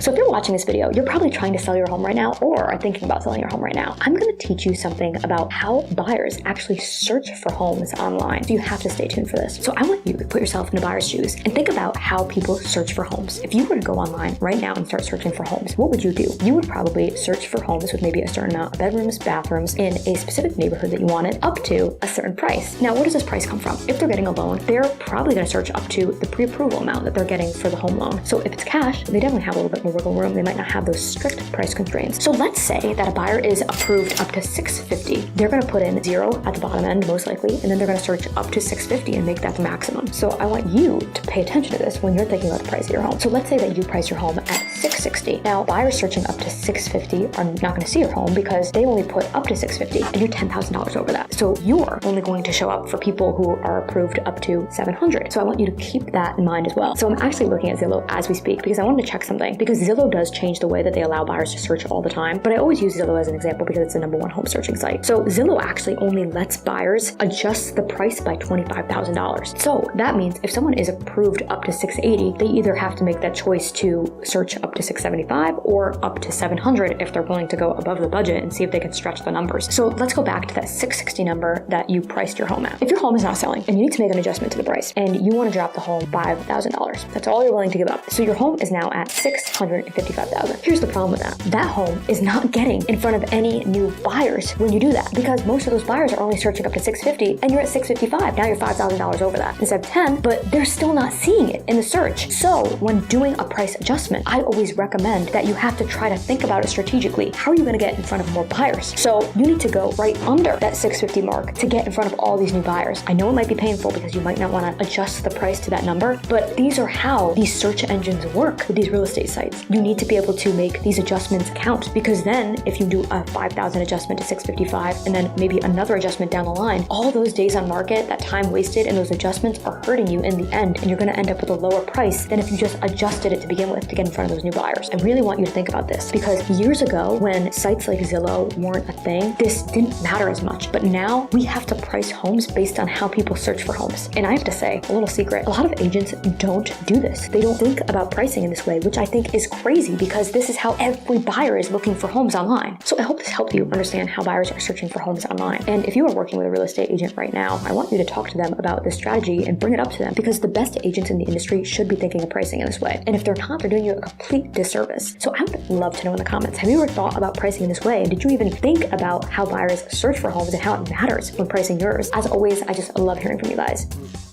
So if you're watching this video, you're probably trying to sell your home right now or are thinking about selling your home right now. I'm going to teach you something about how buyers actually search for homes online. So you have to stay tuned for this. So I want you to put yourself in a buyer's shoes and think about how people search for homes. If you were to go online right now and start searching for homes, what would you do? You would probably search for homes with maybe a certain amount of bedrooms, bathrooms in a specific neighborhood that you wanted up to a certain price. Now, where does this price come from? If they're getting a loan, they're probably going to search up to the pre-approval amount that they're getting for the home loan. So if it's cash, they definitely have a little bit more wiggle room. They might not have those strict price constraints. So let's say that a buyer is approved up to $650. They're going to put in 0 at the bottom end, most likely, and then they're going to search up to $650 and make that the maximum. So I want you to pay attention to this when you're thinking about the price of your home. So let's say that you price your home at $660. Now, buyers searching up to $650 are not going to see your home because they only put up to $650 and you're $10,000 over that. So you're only going to show up for people who are approved up to $700. So I want you to keep that in mind as well. So I'm actually looking at Zillow as we speak because I wanted to check something, because Zillow does change the way that they allow buyers to search all the time. But I always use Zillow as an example because it's the #1 home searching site. So Zillow actually only lets buyers adjust the price by $25,000. So that means if someone is approved up to $680, they either have to make that choice to search up to $675 or up to $700 if they're willing to go above the budget and see if they can stretch the numbers. So let's go back to that $660 number that you priced your home at. If your home is not selling and you need to make an adjustment to the price and you want to drop the home $5,000, that's all you're willing to give up. So your home is now at $655,000. Here's the problem with that. That home is not getting in front of any new buyers when you do that, because most of those buyers are only searching up to $650 and you're at $655. Now you're $5,000 over that instead of $10, but they're still not seeing it in the search. So when doing a price adjustment, I always recommend that you have to try to think about it strategically. How are you going to get in front of more buyers? So you need to go right under that $650 mark to get in front of all these new buyers. I know it might be painful because you might not want to adjust the price to that number, but these are how these search engines work with these real estate sites. You need to be able to make these adjustments count, because then if you do a $5,000 adjustment to $655 and then maybe another adjustment down the line, all those days on market, that time wasted and those adjustments are hurting you in the end, and you're going to end up with a lower price than if you just adjusted it to begin with to get in front of those new buyers. I really want you to think about this, because years ago when sites like Zillow weren't a thing, this didn't matter as much, but now we have to price homes based on how people search for homes. And I have to say, a little secret, a lot of agents don't do this. They don't think about pricing in this way, which I think is crazy, because this is how every buyer is looking for homes online. So I hope this helped you understand how buyers are searching for homes online. And if you are working with a real estate agent right now, I want you to talk to them about this strategy and bring it up to them, because the best agents in the industry should be thinking of pricing in this way. And if they're not, they're doing you a complete disservice. So I would love to know in the comments, have you ever thought about pricing in this way? And did you even think about how buyers search for homes and how it matters when pricing yours? As always, I just love hearing from you guys.